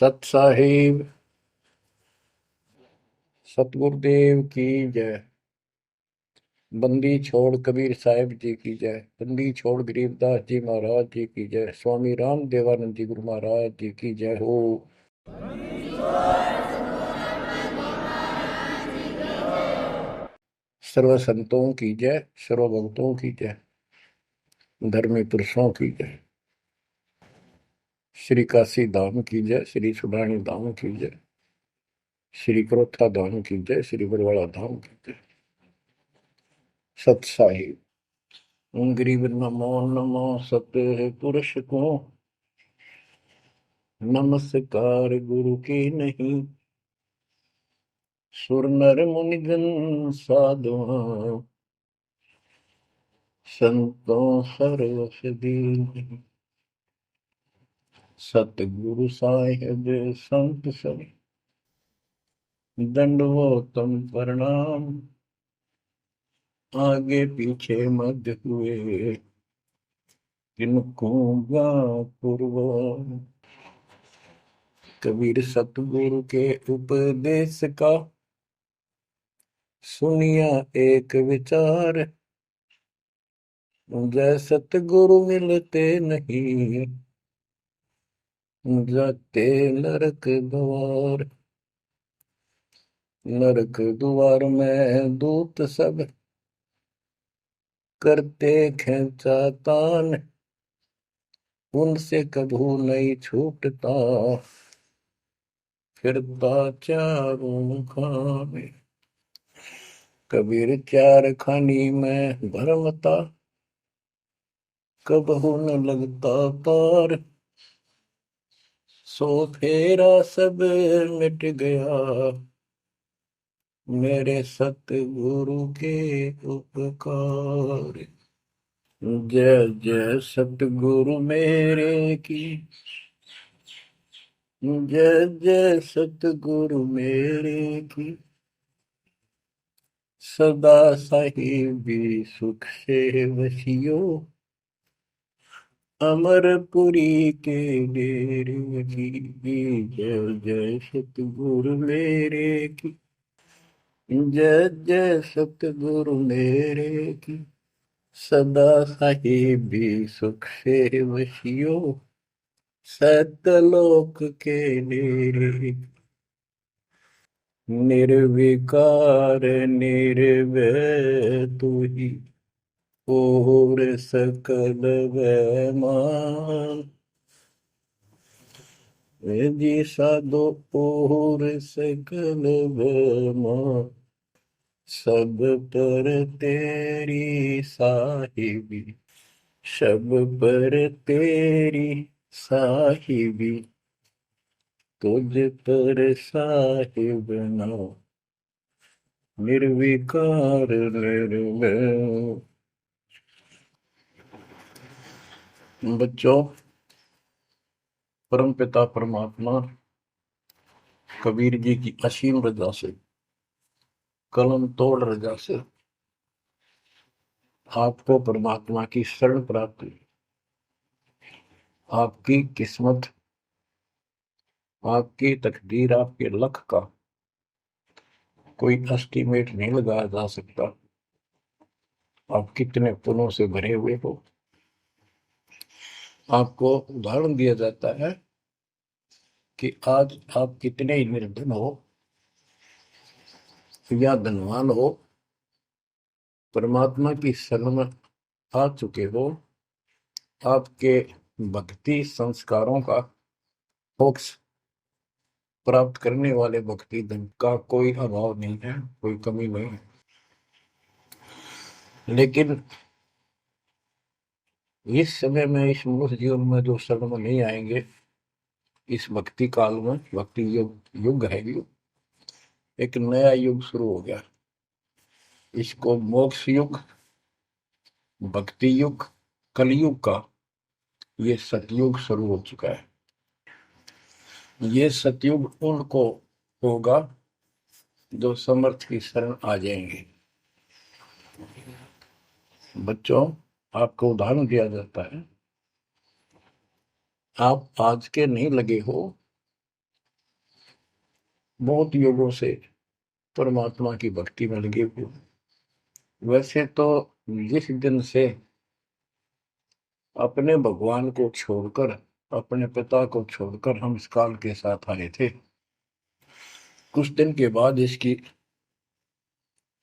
सत साहिब सतगुरुदेव की जय। बंदी छोड़ कबीर साहिब जी की जय। बंदी छोड़ गरीबदास जी महाराज जी की जय। स्वामी राम देवानंद जी गुरु महाराज जी की जय हो। सर्व संतों की जय, सर्व भक्तों की जय, धर्मी पुरुषों की जय। श्री काशी धाम की जय, श्री सुडानी धाम की जय, श्री क्रोथा धाम की जय, श्री बरवाड़ा धाम की जय। सत साहिब गरीब नमो नमो सत्य पुरुष को, नमस्कार गुरु की नहीं। सुर नर मुनिजन साधुआ, संतों सर्वस दीन। सतगुरु साहिब संत सब, दंडवतम प्रणाम। आगे पीछे मध्य हुए, किनको पूर्व। कबीर सतगुरु के उपदेश का, सुनिया एक विचार। जय सतगुरु मिलते नहीं, जाते नरक द्वार। नरक द्वार में दूत सब, करते खेचातान। उनसे कभू नहीं छूटता, फिरता चारों खाने। कबीर चार खानी में भरमता, कबहू न लगता पार। सो फेरा सब मिट गया, मेरे सतगुरु के उपकार। जय जय सतगुरु मेरे की, जय जय सतगुरु मेरे की। सदा साहिबी सुख से वसियो, अमरपुरी के डेरे की। जय जय सतगुरु मेरे की, जय जय सतगुरु मेरे की। सदा साहिबी सुख से वसियो, सतलोक के डेरे। निर्विकार निर्भय तू ही, और सकल वैमान। जी साधो और सकल वैमान। सब पर तेरी साहिबी, सब पर तेरी साहिबी। तुझ पर साहिब नाम, निर्विकार निर्भय। बच्चों, परम पिता परमात्मा कबीर जी की असीम रजा से, कलम तोड़ रजा से आपको परमात्मा की शरण प्राप्त हुई। आपकी किस्मत, आपकी तकदीर, आपके लक का कोई एस्टीमेट नहीं लगाया जा सकता। आप कितने पुण्यों से भरे हुए हो। आपको उदाहरण दिया जाता है कि आज आप कितने ही निर्धन हो या धनवान हो, परमात्मा की शरण में आ चुके हो। आपके भक्ति संस्कारों का मोक्ष प्राप्त करने वाले भक्ति धन का कोई अभाव नहीं है, कोई कमी नहीं है। लेकिन इस समय में, इस मनुष्य जीवन में जो शरण में नहीं आएंगे, इस भक्ति काल में, भक्ति युग है, एक नया युग शुरू हो गया। इसको मोक्ष युग, भक्ति युग, कलयुग का ये सतयुग शुरू हो चुका है। ये सतयुग उनको होगा जो समर्थ की शरण आ जाएंगे। बच्चों, आपको उदाहरण दिया जाता है, आप आज के नहीं लगे हो, बहुत योगों से परमात्मा की भक्ति में लगे हुए। वैसे तो जिस दिन से अपने भगवान को छोड़कर, अपने पिता को छोड़कर हम इस काल के साथ आए थे, कुछ दिन के बाद इसकी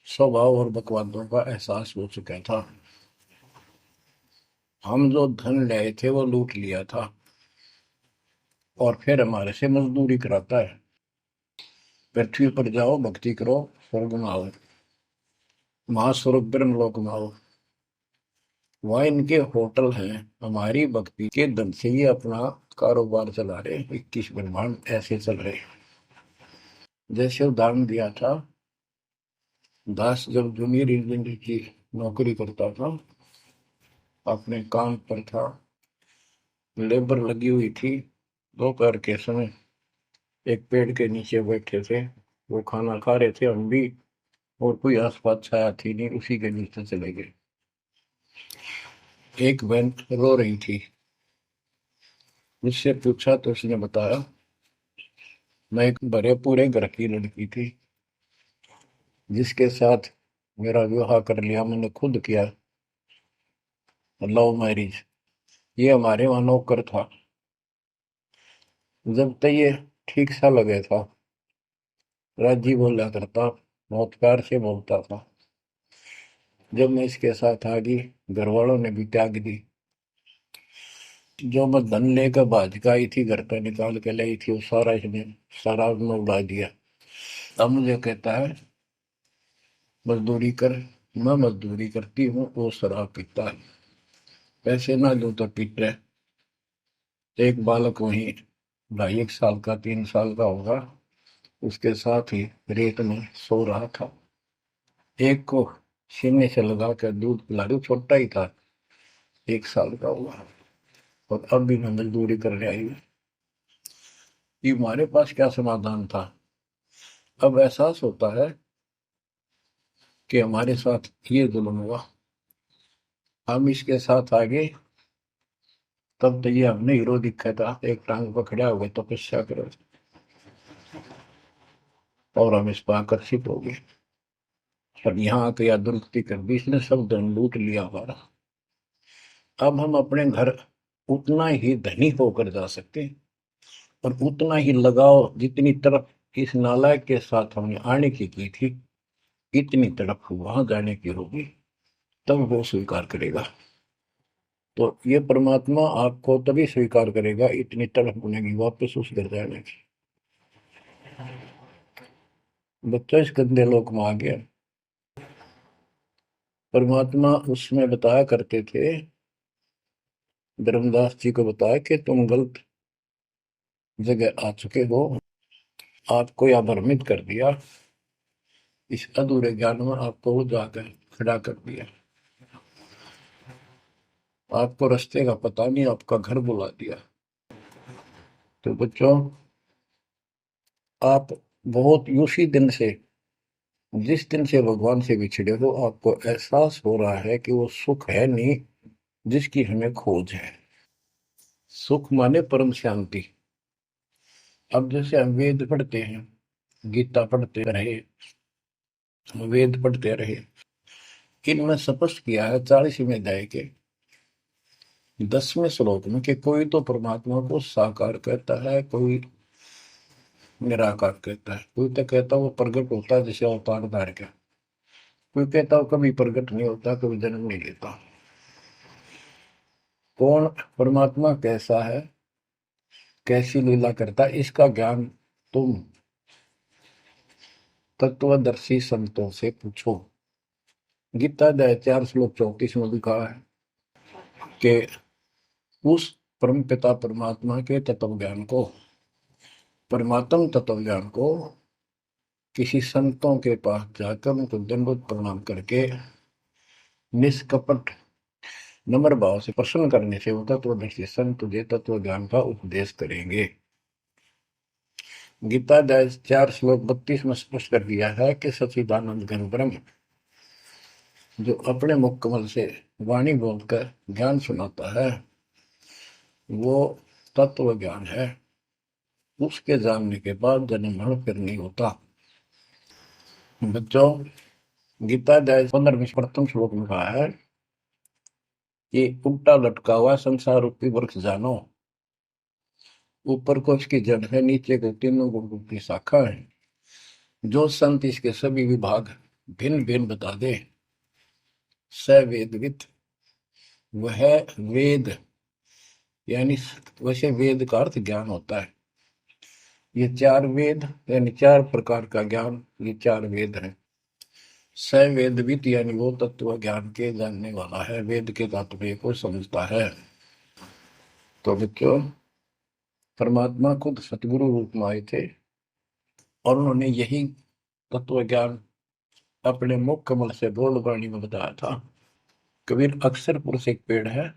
स्वभाव और बकवादों का एहसास हो चुका था। हम जो धन लाए थे वो लूट लिया था और फिर हमारे से मजदूरी कराता है। पृथ्वी पर जाओ, भक्ति करो, स्वर्ग में आओ, महास्वर्ग ब्रह्मलोक में आओ। वहाँ इनके होटल हैं। हमारी भक्ति के धन से ये अपना कारोबार चला रहे। 21 ब्रह्मांड ऐसे चल रहे। जैसे उदाहरण दिया था, दास जब जूनियर इंजीनियर की नौकरी करता था, अपने काम पर था, लेबर लगी हुई थी, दोपहर के समय एक पेड़ के नीचे बैठे थे, वो खाना खा रहे थे, हम भी, और कोई आसपास छाया थी नहीं, उसी के नीचे चले गए। एक बहन रो रही थी, मुझसे पूछा तो उसने बताया, मैं एक बड़े पूरे घर की लड़की थी जिसके साथ मेरा विवाह कर लिया, मैंने खुद किया, लव मैरिज। ये हमारे वहां नौकर था। जब तक ये ठीक सा लगे था, राजी बोला करता, बहुत प्यार से बोलता था। जब मैं इसके साथ आ गई, घर वालों ने भी त्याग दी। जो मैं धन लेकर भाज का आई थी, घर पे निकाल के लाई थी, वो सारा इसने शराब में उड़ा दिया। अब मुझे कहता है मजदूरी कर। मैं मजदूरी करती हूँ, वो शराब पीता है। पैसे ना दो तो पीट रहे। एक बालक वहीं 2.5 साल का, 3 साल का होगा, उसके साथ ही रेत में सो रहा था। एक को सीने से लगा कर दूध पिला रही, छोटा ही था, 1 साल का हुआ, और अब भी मैं मजदूरी करने आई हूँ। ये हमारे पास क्या समाधान था? अब एहसास होता है कि हमारे साथ ये जुल्म हुआ, हम इसके साथ आगे। तब तो ये हमने हीरो दिखा था, एक टांग पकड़ा हुए तपस्या करो, और हम इस पर आकर्षित हो गए। और यहाँ आके या दुरुक्ति कर दी, इसने सब धन लूट लिया हमारा। अब हम अपने घर उतना ही धनी होकर जा सकते हैं, और उतना ही लगाव जितनी तरफ इस नालायक के साथ हमने आने की थी, इतनी तरफ वहां जाने की होगी, तब वो स्वीकार करेगा। तो ये परमात्मा आपको तभी स्वीकार करेगा, इतनी तरफ बनेगी वापस उस घर जाने की। बच्चा इस गंदे लोक में आ गया। परमात्मा उसमें बताया करते थे, धर्मदास जी को बताया कि तुम गलत जगह आ चुके हो, आपको या भ्रमित कर दिया, इस अधूरे ज्ञान में आपको वो जाकर खड़ा कर दिया, आपको रास्ते का पता नहीं, आपका घर बुला दिया। तो बच्चों, आप बहुत उसी दिन से, जिस दिन से भगवान से बिछड़े हो, आपको एहसास हो रहा है कि वो सुख है नहीं जिसकी हमें खोज है। सुख माने परम शांति। अब जैसे हम वेद पढ़ते हैं, गीता पढ़ते रहे, वेद पढ़ते रहे, इनमें स्पष्ट किया है 40वें अध्याय के 10वें श्लोक में कि कोई तो परमात्मा को साकार कहता है, कोई निराकार कहता है, कोई तो कहता है वो प्रकट होता है जैसे अवतार धार के, कोई कहता है कभी प्रकट नहीं होता, कभी जन्म नहीं लेता। कौन परमात्मा कैसा है, कैसी लीला करता है, इसका ज्ञान तुम तत्वदर्शी संतों से पूछो। गीता अध्याय 4 श्लोक 34 में लिखा है कि उस परम पिता परमात्मा के तत्व ज्ञान को, परमात्म तत्व ज्ञान को किसी संतों के पास जाकर उनको दंडवत प्रणाम करके निष्कपट नम्र भाव से प्रसन्न करने से वो तत्वदर्शी संत तुझे तत्व ज्ञान का उपदेश करेंगे। गीता अध्याय 4 श्लोक 32 में स्पष्ट कर दिया है कि सच्चिदानंद घन ब्रह्म जो अपने मुख कमल से वाणी बोलकर ज्ञान सुनाता है, वो तत्व ज्ञान है। उसके जानने के बाद जन्म मरण फिर नहीं होता। बच्चों, गीता अध्याय 15 में प्रथम श्लोक में कहा है कि उल्टा लटका हुआ संसार रूपी वृक्ष जानो, ऊपर को इसकी जड़ है, नीचे को तीनों गुण रूपी शाखा है। जो संत इसके सभी विभाग भिन्न भिन्न बता दे, स वेदविद, वह वेद, यानी वैसे वेद का अर्थ ज्ञान होता है। ये चार वेद यानी चार प्रकार का ज्ञान, ये चार वेद हैं। स वेदविद यानी वो तत्व ज्ञान के जानने वाला है, वेद के तात्पर्य को समझता है। तो बच्चों, परमात्मा खुद सतगुरु रूप में आए थे और उन्होंने यही तत्व ज्ञान अपने मुख कमल से बोल वाणी में बताया था। कबीर अक्षर पुरुष एक पेड़ है,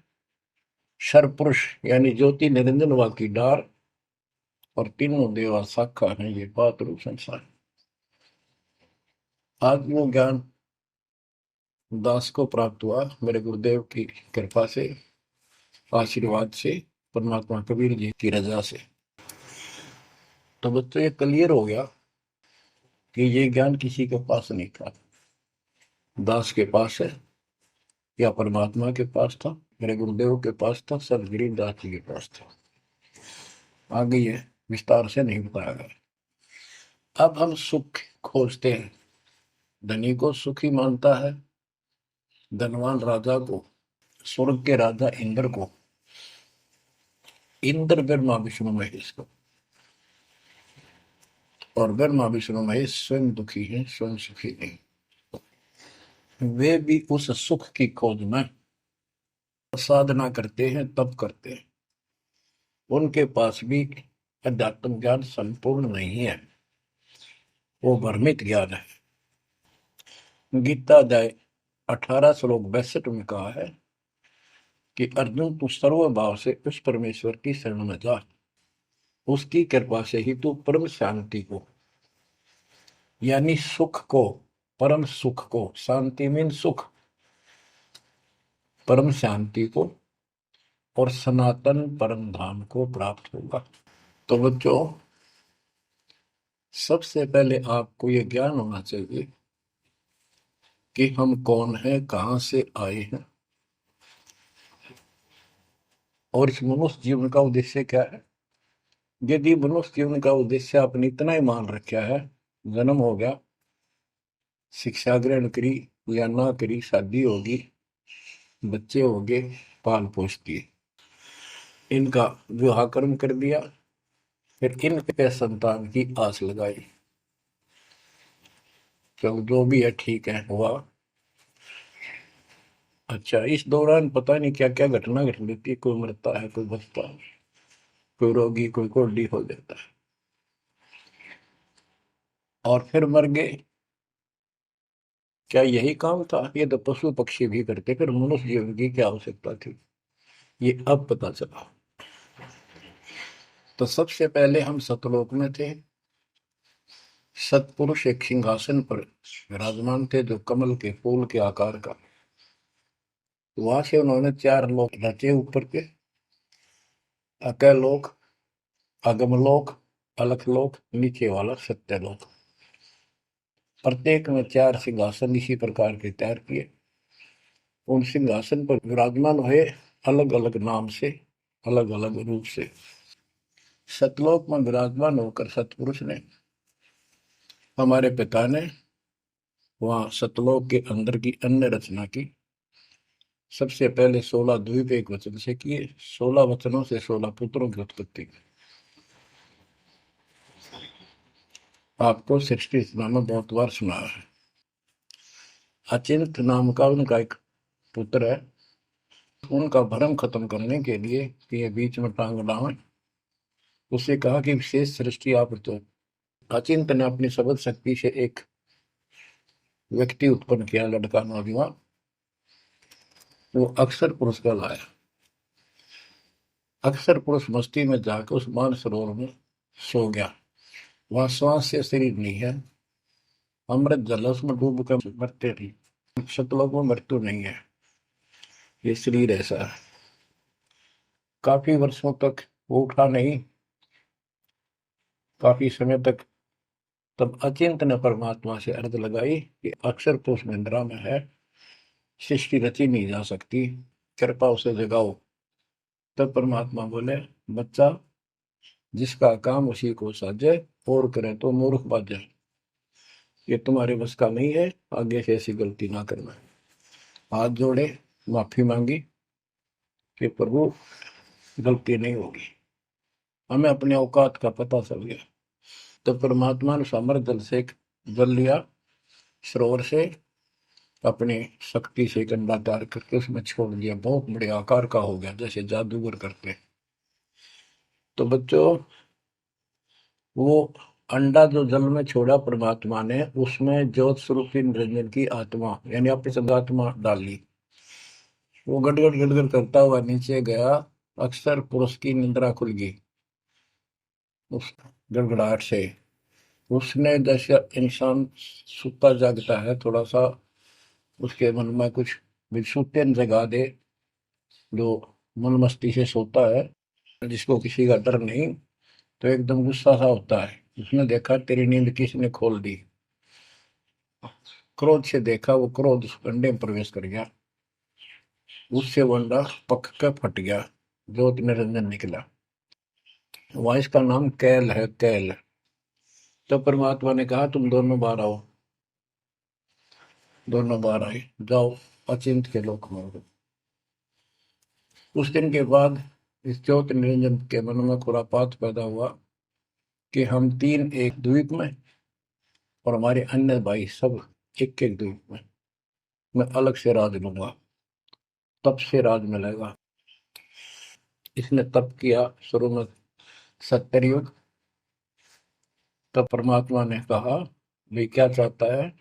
शर पुरुष यानी ज्योति निरंजन वा की डार, और तीनों देवा शाखा है ये बात रूप संसार। आज वो ज्ञान दास को प्राप्त हुआ मेरे गुरुदेव की कृपा से, आशीर्वाद से, परमात्मा कबीर जी की रजा से। तो बच्चों, ये क्लियर हो गया कि ये ज्ञान किसी के पास नहीं था, दास के पास है या परमात्मा के पास था, मेरे गुरुदेव के पास था, सर गिरिदास जी के पास था। आगे ये विस्तार से नहीं बताया गया। अब हम सुख खोजते हैं, धनी को सुखी मानता है, धनवान राजा को, स्वर्ग के राजा इंद्र को, इंद्र ब्रह्मा विष्णु महेश को, और ब्रह्मा विष्णु महेश स्वयं दुखी हैं, स्वयं सुखी नहीं। वे भी उस सुख की खोज में साधना करते हैं, तप करते हैं। उनके पास भी अध्यात्म ज्ञान संपूर्ण नहीं है, वो भ्रमित ज्ञान है। गीता अध्याय 18 श्लोक 62 में कहा है कि अर्जुन, तू सर्व भाव से उस परमेश्वर की शरण में जा, उसकी कृपा से ही तू परम शांति को, यानी सुख को, परम सुख को, शांति मीन सुख, परम शांति को और सनातन परम धाम को प्राप्त होगा। तो बच्चों, सबसे पहले आपको यह ज्ञान होना चाहिए कि हम कौन हैं, कहां से आए हैं, और इस मनुष्य जीवन का उद्देश्य क्या है। यदि मनुष्य जीवन का उद्देश्य आपने इतना ही मान रखा है, जन्म हो गया, शिक्षा ग्रहण करी या ना करी, शादी होगी, बच्चे होंगे, पाल पोष किए, इनका विवाह कर्म कर दिया, फिर इनके संतान की आस लगाई, चलो जो भी है ठीक है, हुआ। अच्छा, इस दौरान पता नहीं क्या क्या घटना घट जाती है, कोई मरता है, कोई बचता है, कोई रोगी, कोई कोल्डी हो जाता है, और फिर मर गए। क्या यही काम था? ये तो पशु पक्षी भी करते, फिर मनुष्य जीवन की क्या आवश्यकता थी, ये अब पता चला। तो सबसे पहले हम सतलोक में थे, सतपुरुष एक सिंहासन पर विराजमान थे जो कमल के फूल के आकार का। वहां से उन्होंने चार लोक रचे ऊपर के, अकलोक, अगमलोक, अलखलोक, नीचे वाला सत्यलोक। प्रत्येक में चार सिंहासन इसी प्रकार के तैयार किए। उन सिंहासन पर विराजमान हुए अलग अलग नाम से, अलग अलग रूप से। सतलोक में विराजमान होकर सतपुरुष ने, हमारे पिता ने, वहां सतलोक के अंदर की अन्य रचना की। सबसे पहले 16 द्वीप एक वचन से किए, 16 वचनों से 16 पुत्रों की उत्पत्ति की। आपको सृष्टि रचना में बहुत बार सुना है। अचिंत नाम का उनका एक पुत्र है, उनका भ्रम खत्म करने के लिए कि ये बीच में टांग डालें, उसे कहा कि विशेष सृष्टि आप तो। अचिंत ने अपनी शब्द शक्ति से एक व्यक्ति उत्पन्न किया, लड़का नौजवान, वो अक्षर पुरुष का लाया। अक्षर पुरुष मस्ती में जाकर उस मान सरोवर में सो गया। वहां श्वास से शरीर नहीं है, अमृत जल उसमें डूब कर मरते नहीं, सतलोक में मृत्यु नहीं है, ये शरीर ऐसा है। काफी वर्षों तक वो उठा नहीं, काफी समय तक। तब अचिंत ने परमात्मा से अर्ज लगाई कि अक्षर तो उस निंद्रा में है, सृष्टि रची नहीं जा सकती, कृपा उसे जगाओ। तब परमात्मा बोले, बच्चा, जिसका काम उसी को साजे, और करे तो मूर्ख बाजे। ये तुम्हारे बस का नहीं है, आगे से ऐसी गलती ना करना। हाथ जोड़े, माफी मांगी कि प्रभु गलती नहीं होगी। हमें अपने औकात का पता चल गया। तो परमात्मा ने समर जल से जल लिया, सरोवर से, अपनी शक्ति से एक अंडा तैयार करके उसमें छोड़ दिया। बहुत बड़े आकार का हो गया, जैसे जादूगर करते। तो बच्चों, वो अंडा जो जल में छोड़ा परमात्मा ने, उसमें ज्योत स्वरूपी निरंजन की आत्मा यानी अपनी सदात्मा डाल ली। वो गड़गड़ गड़गड़ करता हुआ नीचे गया। अक्सर पुरुष की निंद्रा खुल गई उस गड़गड़ाहट से। उसने, जैसे इंसान सुता जागता है, थोड़ा सा उसके मन में कुछ विक्षुप्तन जगा दे, जो मन मस्ती से सोता है, जिसको किसी का डर नहीं, तो एकदम गुस्सा सा होता है। उसने देखा तेरी नींद किसने खोल दी। क्रोध से देखा, वो क्रोध उस अंडे में प्रवेश कर गया। उससे वो अंडा पक कर फट गया, ज्योति निरंजन निकला। वहां इसका नाम कैल है, कैल। तो परमात्मा ने कहा, तुम दोनों बाहर आओ। दोनों बाहर आए, जाओ अचिंत के लोक में। उस दिन के बाद इस ज्योति निरंजन के मन में खुरापात पैदा हुआ कि हम तीन एक द्वीप में, और हमारे अन्य भाई सब एक एक द्वीप में। मैं अलग से राज लूंगा, तप से राज मिलेगा। इसने तप किया शुरू में, 70 युग। तब परमात्मा ने कहा, भाई क्या चाहता है।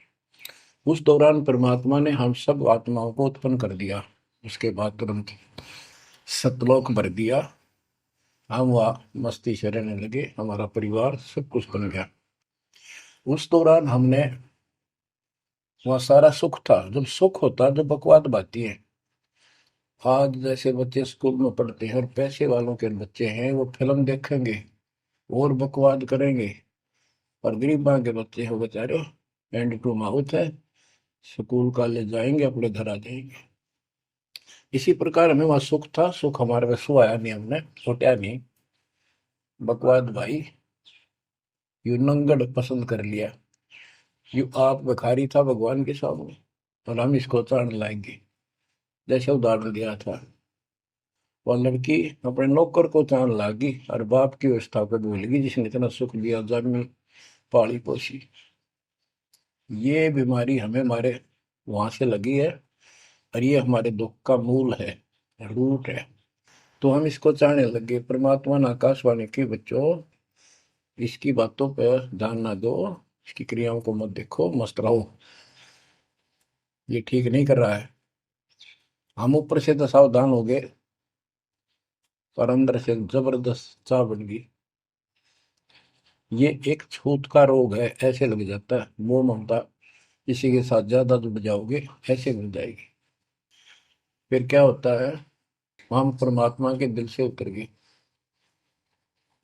उस दौरान परमात्मा ने हम सब आत्माओं को उत्पन्न कर दिया। उसके बाद तुरंत सतलोक भर दिया। हम वहाँ मस्ती से रहने लगे, हमारा परिवार सब कुछ बन गया। उस दौरान हमने, वहाँ सारा सुख था। जब सुख होता है, जब बकवाद बाती है। आज जैसे बच्चे स्कूल में पढ़ते हैं और पैसे वालों के बच्चे हैं, वो फिल्म देखेंगे और बकवाद करेंगे। और गरीबा के बच्चे हैं, वो बेचारे एंड टू माउथ है, स्कूल कॉलेज जाएंगे, अपने घर आ जाएंगे। इसी प्रकार हमें वहां सुख था। सुख हमारे में सो आया नहीं, हमने छोटा नहीं। बकवाद भाई यू नंगड़ पसंद कर लिया। यू आप भिखारी था भगवान के सामने, और हम इसको चाण लाएंगे। जैसे उदाहरण दिया था, वह लड़की अपने नौकर को चाण लागी और बाप की व्यवस्था को भूल गई, जिसने इतना सुख दिया, जन्मी पाली पोसी। ये बीमारी हमें हमारे वहां से लगी है, और ये हमारे दुख का मूल है, रूट है। तो हम इसको चाहने लगे। परमात्मा ने आकाशवाणी की, बच्चों इसकी बातों पर ध्यान ना दो, इसकी क्रियाओं को मत देखो, मस्त रहो, ये ठीक नहीं कर रहा है। हम ऊपर से तो सावधान हो गए, पर अंदर से जबरदस्त चाह बन गई। ये एक छूत का रोग है, ऐसे लग जाता है। मोह ममता किसी के साथ ज्यादा जुड़ जाओगे, ऐसे मिल जाएगी। फिर क्या होता है, हम परमात्मा के दिल से उतर गए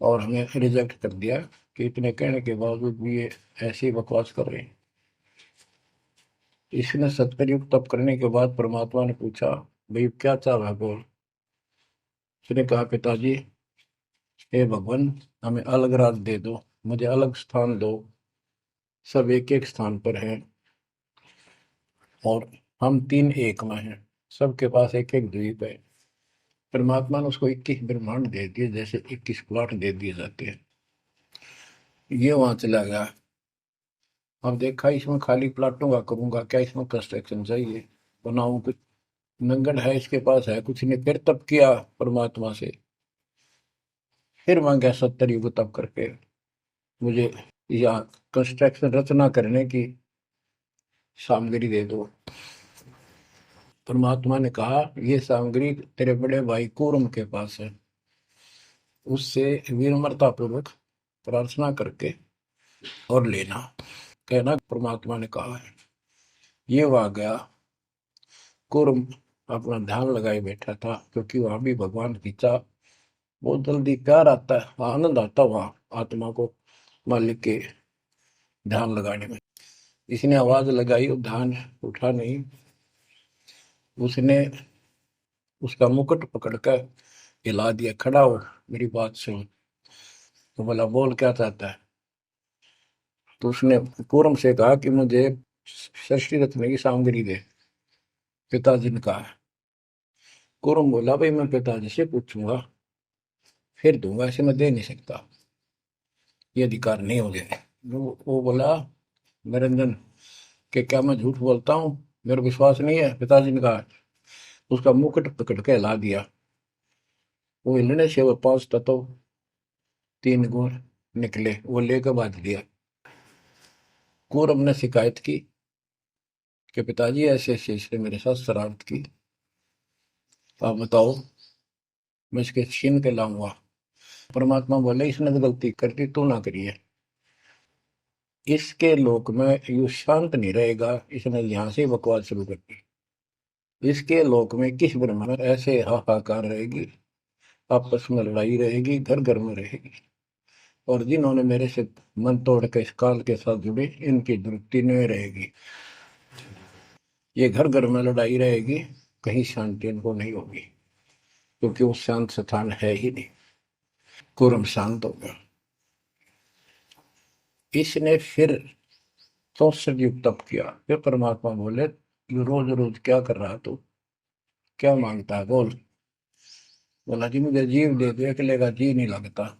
और हमें रिजेक्ट कर दिया कि इतने कहने के बावजूद भी ये ऐसे ही बकवास कर रहे हैं। इसने सत्कर्युग तप करने के बाद परमात्मा ने पूछा, भाई क्या चाह रहा बोल। उसने कहा, पिताजी, हे भगवान, हमें अलग राज दे दो, मुझे अलग स्थान दो। सब एक एक स्थान पर हैं, और हम तीन एक में हैं। सबके पास एक एक द्वीप है। परमात्मा ने उसको 21 ब्रह्मांड दे दिए, जैसे 21 प्लॉट दे दिए जाते हैं। ये वहां चला गया। अब देखा, इसमें खाली प्लाटों का करूंगा क्या, इसमें कंस्ट्रक्शन चाहिए, बनाऊं कुछ। नंगन है, इसके पास है कुछ नहीं। फिर तब किया परमात्मा से, फिर मांगा 70 युग तब करके, मुझे या कंस्ट्रक्शन रचना करने की सामग्री दे दो। परमात्मा ने कहा, ये सामग्री तेरे बड़े भाई कूर्म के पास है, उससे विनम्रता पूर्वक प्रार्थना करके और लेना, कहना परमात्मा ने कहा है। ये वहां गया। कूर्म अपना ध्यान लगाए बैठा था, क्योंकि वहां भी भगवान की चाह, बहुत जल्दी प्यार आता है, आनंद आता है वहां आत्मा को। मालिक के ध्यान लगाने में। इसने आवाज लगाई और ध्यान उठा नहीं। उसने उसका मुकुट पकड़कर हिला दिया, खड़ा हो, मेरी बात सुन। तो बोला, बोल क्या चाहता है? तो उसने पूरम से कहा कि मुझे षष्ठी रत्न की सामग्री दे, पिताजी ने कहा। पूरम बोला, भाई मैं पिताजी से पूछूंगा फिर दूंगा, ऐसे मैं दे नहीं सकता, ये अधिकार नहीं हो गया। वो बोला, निरंजन, कि क्या मैं झूठ बोलता हूँ? मेरा विश्वास नहीं है? पिताजी ने कहा। उसका मुकुट पकड़ के हिला दिया। वो हिलने से वो 5 तत्व 3 गुण निकले, वो लेकर बांध दिया। कौरव ने शिकायत की कि पिताजी ऐसे ऐसे इसने मेरे साथ शरारत की, आप बताओ, मैं इसके छीन के लाऊंगा। परमात्मा बोले, इसने तो गलती कर दी, तू ना करिए। इसके लोक में यू शांत नहीं रहेगा, इसने यहां से बकवास शुरू कर दी। इसके लोक में किस ब्रह्मा में ऐसे हाहाकार रहेगी, आपस में लड़ाई रहेगी, घर घर में रहेगी। और जिन्होंने मेरे से मन तोड़ के इस काल के साथ जुड़े, इनकी दुरुक्ति नहीं रहेगी। ये घर घर में लड़ाई रहेगी, कहीं शांति इनको नहीं होगी, क्योंकि वो शांत स्थान है ही नहीं। कुरम शांत हो गया। इसने फिर 64 युग तप किया। फिर परमात्मा बोले, यू रोज रोज क्या कर रहा तू, क्या मांगता है, बोल। बोला, जी मुझे जीव दे दो, अकेले का जी नहीं लगता।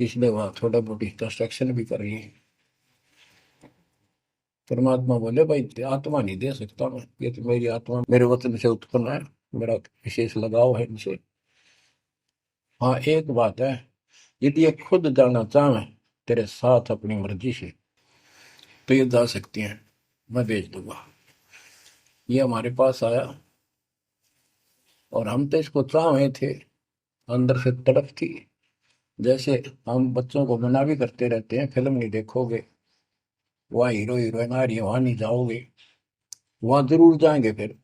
इसलिए वहां थोड़ा बहुत कंस्ट्रक्शन भी कर ली। परमात्मा बोले, भाई आत्मा नहीं दे सकता मैं, ये तो मेरी आत्मा मेरे वतन से उत्पन्न है, मेरा विशेष लगाव है इनसे। हाँ, एक बात है, यदि ये खुद जाना चाहे तेरे साथ अपनी मर्जी से, तो ये जा सकती हैं, मैं भेज दूंगा। ये हमारे पास आया और हम तो इसको चाहे थे, अंदर से तड़प थी। जैसे हम बच्चों को मना भी करते रहते हैं, फिल्म नहीं देखोगे, वहाँ हीरो हीरोइन आ रही है, वहां नहीं जाओगे, वहां जरूर जाएंगे फिर।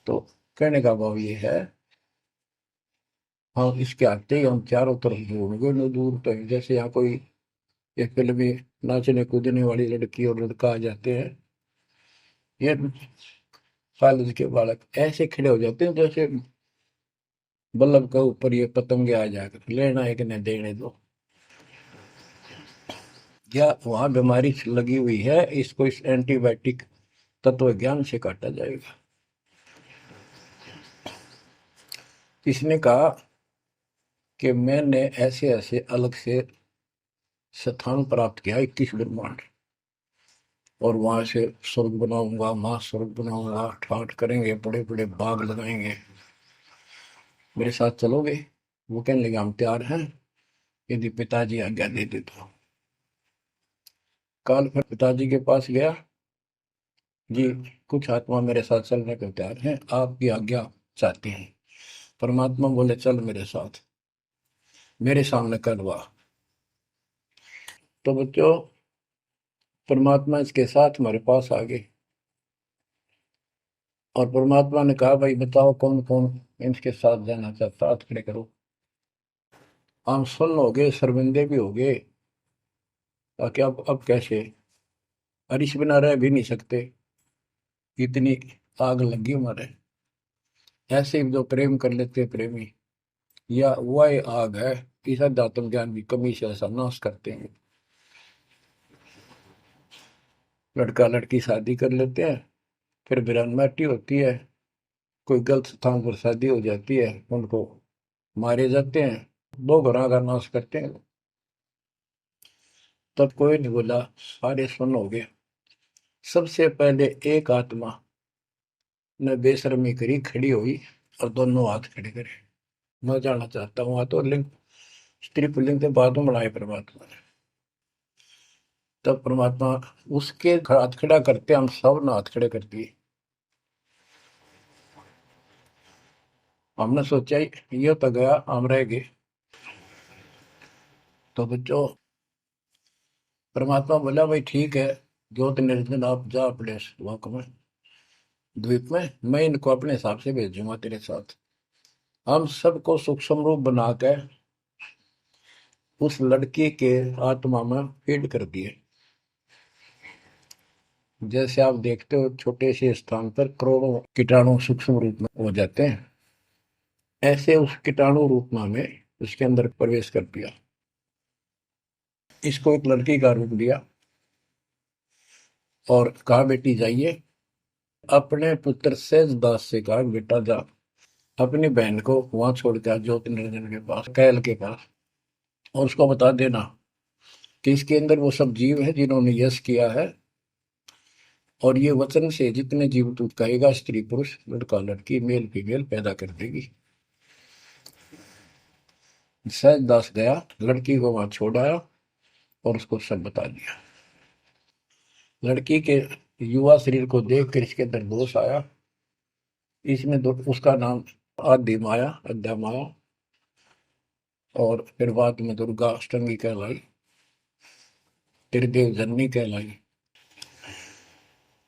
तो कहने का भाव ये है, हाँ, इसके आते ही हम चारों तरफ ढूंढोगे न, दूर तक। जैसे यहाँ कोई एक फिल्म में नाचने कूदने वाली लड़की और लड़का आ जाते हैं, ये कॉलेज के बालक ऐसे खड़े हो जाते हैं जैसे बल्लभ का ऊपर ये पतंगे आ जाकर, लेना है कि नहीं देने दो। या वहां बीमारी लगी हुई है, इसको इस एंटीबायोटिक तत्व ज्ञान से काटा जाएगा। इसने कहा कि मैंने ऐसे ऐसे अलग से स्थान प्राप्त किया, 21 ब्रह्मांड, और वहां से स्वर्ग बनाऊंगा, महास्वर्ग बनाऊंगा, ठाठ करेंगे, बड़े बड़े बाग लगाएंगे, मेरे साथ चलोगे? वो कहने लगे, हम तैयार हैं, यदि पिताजी आज्ञा दे दे तो। काल फिर पिताजी के पास गया, जी कुछ आत्मा मेरे साथ चलने को तैयार हैं, आपकी आज्ञा चाहती हैं। परमात्मा बोले, चल मेरे साथ, मेरे सामने करवा। तो बच्चों, परमात्मा इसके साथ हमारे पास आ गए, और परमात्मा ने कहा, भाई बताओ कौन कौन इनके साथ जाना चाहता, हाथ खड़े करो। हम सुन हो गए, शर्मिंदे भी हो गए, ताकि अब कैसे, अरिश बिना रह भी नहीं सकते, इतनी आग लगी हमारे। ऐसे ही जो प्रेम कर लेते हैं प्रेमी, या वह आग है, इस अध्यात्म ज्ञान की कमी से ऐसा नाश करते हैं। लड़का लड़की शादी कर लेते हैं, फिर वीरानमाटी होती है, कोई गलत स्थान पर शादी हो जाती है, उनको मारे जाते हैं, 2 घरों का नाश करते हैं। तब कोई नहीं बोला, सारे सुन हो गए। सबसे पहले एक आत्मा ने बेशर्मी करी, खड़ी हुई और दोनों हाथ खड़े करे, मैं जाना चाहता हूँ। तो लिंग, स्त्री पुल्लिंग के बाद में बढ़ाए परमात्मा ने। तब परमात्मा उसके हाथ खड़ा करते, हम सब ने हाथ खड़े कर दिए। हमने सोचा ये तो गया, हम रह गए। तो बच्चों, परमात्मा बोला, भाई ठीक है, ज्योत निरंजन आप जा अपने लोक में, द्वीप में, मैं इनको अपने हिसाब से भेजूंगा तेरे साथ। हम सबको सूक्ष्म रूप बना के उस लड़की के आत्मा में फीड कर दिए। जैसे आप देखते हो छोटे से स्थान पर करोड़ों कीटाणु सूक्ष्म रूप में हो जाते हैं, ऐसे उस कीटाणु रूप में उसके अंदर प्रवेश कर दिया। इसको एक लड़की का रूप दिया और कहा बेटी जाइए। अपने पुत्र सेज दास से कहा बेटा जा अपनी बहन को वहां छोड़ के आ ज्योति निरंजन के पास, कैल के पास, और उसको बता देना कि इसके अंदर वो सब जीव है जिन्होंने यश किया है, और ये वचन से जितने जीव तू कहेगा स्त्री पुरुष लड़का लड़की मेल फीमेल पैदा कर देगी। सहज दास गया, लड़की को वहां छोड़ आया और उसको सब बता दिया। लड़की के युवा शरीर को देख कर इसके अंदर दोष आया। इसमें उसका नाम आदि माया, अद्या माया, और फिर बाद में दुर्गा अष्टंगी कहलाई, त्रिदेव जननी कहलाई।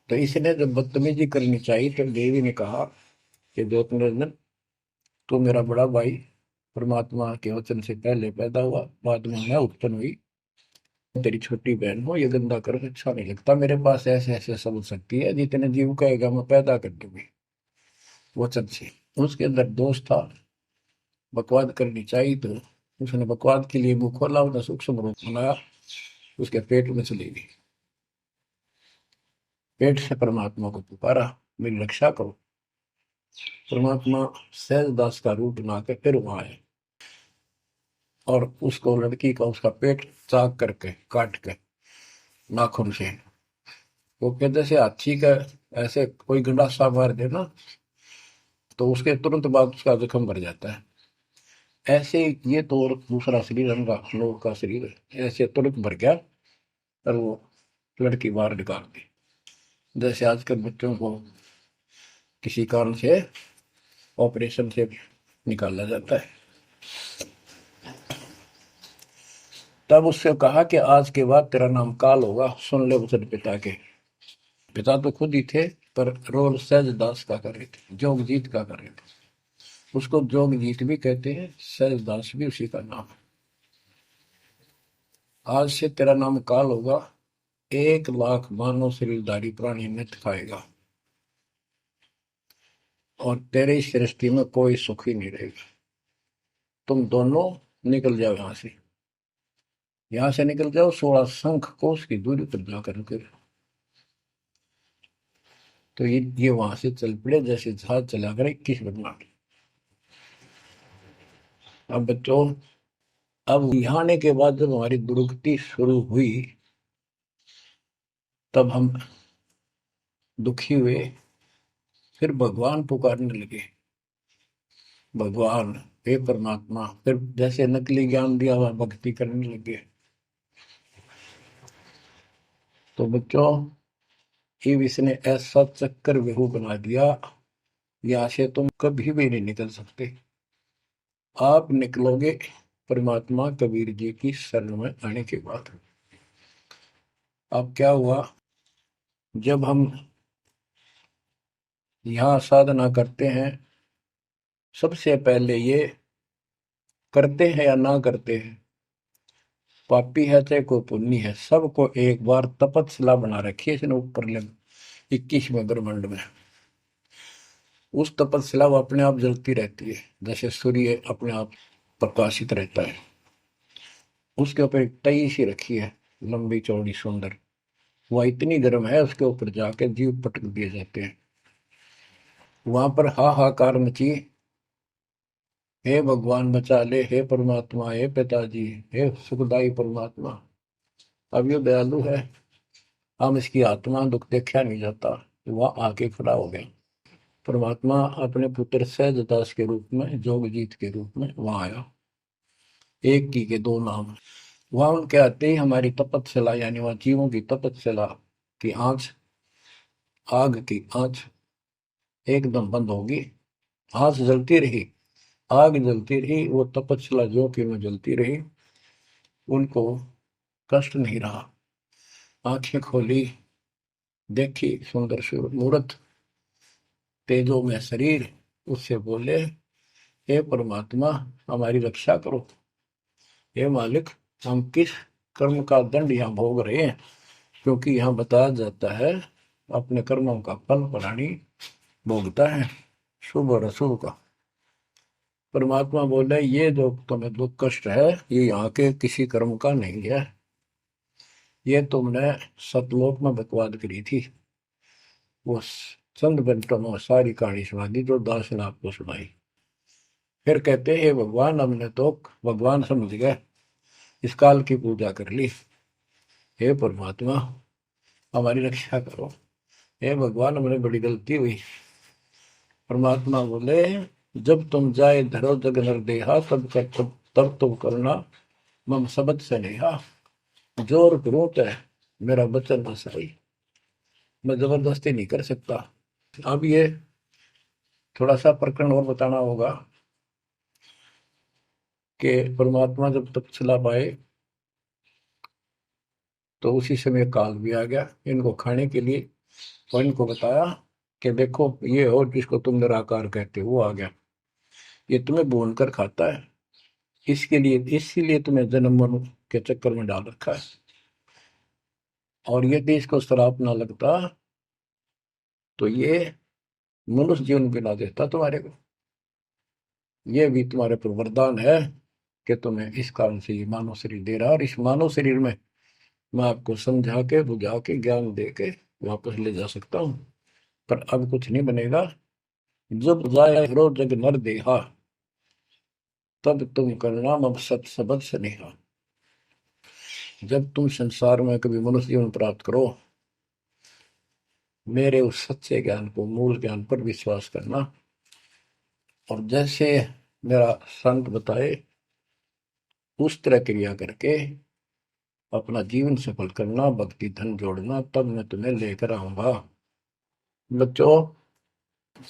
तो इसने जब बदतमीजी करनी चाहिए तो देवी ने कहा कि ज्योति निरंजन तू मेरा बड़ा भाई परमात्मा के वचन से पहले पैदा हुआ, बाद में मैं उत्पन्न हुई, तेरी छोटी बहन हो, ये गंदा कर्म अच्छा नहीं लगता। मेरे पास ऐसे ऐसे सब शक्ति है, जितने जीव कहेगा मैं पैदा कर दूंगी वचन से। उसके अंदर दोष था, बकवाद करनी चाहिए, तो उसने बकवाद के लिए मुंह खोला, उसने सूक्ष्म रूप बनाया, उसके पेट में चली गई। पेट से परमात्मा को पुकारा मेरी रक्षा करो। परमात्मा सहज दास का रूप बनाकर फिर वहां आए और उसको लड़की का उसका पेट चाक करके काट के नाखून से, वो कहते से हाथी का ऐसे कोई गंडासा मार दे ना तो उसके तुरंत बाद उसका जख्म भर जाता है, ऐसे ये तो और दूसरा शरीर अंगा लोग का शरीर ऐसे तुरंत भर गया और वो लड़की बाहर निकाल दी। जैसे आजकल बच्चों को किसी कारण से ऑपरेशन से निकाला जाता है। तब उससे कहा कि आज के बाद तेरा नाम काल होगा, सुन ले वचन पिता के। पिता तो खुद ही थे पर रोल सहज दास का कर रहे थे, जोगजीत का कर रहे थे। उसको जोगजीत भी कहते हैं, सहज दास भी उसी का नाम है। आज से तेरा नाम काल होगा, 1,00,000 मानव शरीरधारी प्राणी नित्य खाएगा और तेरे इस सृष्टि में कोई सुख ही नहीं रहेगा। तुम दोनों निकल जाओ यहां से निकल जाओ, 16 शंख कोस की दूरी पर जाकर के। तो ये वहां से चल पड़े जैसे जहाज चला कर 21 बदला। अब बच्चों, अब यहाँ आने के बाद जब हमारी दुर्गति शुरू हुई तब हम दुखी हुए, फिर भगवान पुकारने लगे, भगवान हे परमात्मा। फिर जैसे नकली ज्ञान दिया हुआ भक्ति करने लगे। तो बच्चों, ये इसने ऐसा चक्कर व्यू बना दिया, यहाँ से तुम कभी भी नहीं निकल सकते। आप निकलोगे परमात्मा कबीर जी की शरण में आने के बाद। अब क्या हुआ, जब हम यहाँ साधना करते हैं, सबसे पहले ये करते हैं या ना करते हैं, पापी है चाहे कोई पुण्य है, सबको एक बार तपस्या बना रखी है इसने ऊपर 21वें ब्रह्मांड में। उस तपस्या वो अपने आप जलती रहती है, जैसे सूर्य अपने आप प्रकाशित रहता है। उसके ऊपर एक तई सी रखी है, लंबी चौड़ी सुंदर, वह इतनी गर्म है उसके ऊपर जाके जीव पटक दिए जाते हैं। वहां पर हाहाकार मची, हे भगवान बचा ले, हे परमात्मा, हे पिताजी, हे सुखदाई परमात्मा। अब ये दयालु है, हम इसकी आत्मा दुख देखा नहीं जाता। वह आके खड़ा हो गया। परमात्मा अपने पुत्र सहजदास के रूप में, जोगजीत के रूप में वहां आया। एक की के दो नाम। वहां उनके आते ही हमारी तपस्या, यानी वहां जीवों की तपस्या की आंच, आग की आंच एकदम बंद होगी। आंच जलती रही, आग जलती रही, वो तपस्या जो कि में जलती रही, उनको कष्ट नहीं रहा। आंखें खोली, देखी सुंदर मूर्त, तेजो में शरीर, उससे बोले हे परमात्मा हमारी रक्षा करो, हे मालिक हम किस कर्म का दंड यहाँ भोग रहे हैं, क्योंकि यहाँ बताया जाता है अपने कर्मों का फल प्राणी भोगता है, शुभ और अशुभ का। परमात्मा बोले ये जो तुम्हें दुख कष्ट है ये यहाँ के किसी कर्म का नहीं है, ये तुमने सतलोक में बकवाद करी थी। वो चंद मिनटों में सारी कहानी सुना दी जो दास ने आपको सुनाई। फिर कहते हे भगवान, हमने तो भगवान समझ गए, इस काल की पूजा कर ली, हे परमात्मा हमारी रक्षा करो, हे भगवान हमने बड़ी गलती हुई। परमात्मा बोले जब तुम जाए धरो जग नर देहा तब तुम करना मम सबद से नेहा, जोर करूं तय मेरा वचन न सही, मैं जबरदस्ती नहीं कर सकता। अब ये थोड़ा सा प्रकरण और बताना होगा कि परमात्मा जब तपस्या पाए तो उसी समय काल भी आ गया इनको खाने के लिए, और इनको बताया कि देखो ये हो जिसको तुम निराकार कहते हो वो आ गया, ये तुम्हें भून कर खाता है, इसके लिए इसीलिए तुम्हें जन्म मरण के चक्कर में डाल रखा है, और यदि इसको श्राप ना लगता तो ये मनुष्य जीवन बिना देता तुम्हारे को। ये भी तुम्हारे पर वरदान है कि तुम्हें इस कारण से ये मानव शरीर दे रहा है, और इस मानव शरीर में मैं आपको समझा के बुझा के ज्ञान दे के वापस ले जा सकता हूँ, पर अब कुछ नहीं बनेगा। जब जाए रो जग नर देहा तब तुम करना मब सत सबद स्नेहा। जब तुम संसार में कभी मनुष्य जीवन प्राप्त करो, मेरे उस सच्चे ज्ञान को मूल ज्ञान पर विश्वास करना, और जैसे मेरा संत बताए उस तरह क्रिया करके अपना जीवन सफल करना, भक्ति धन जोड़ना, तब मैं तुम्हें लेकर आऊंगा। बच्चों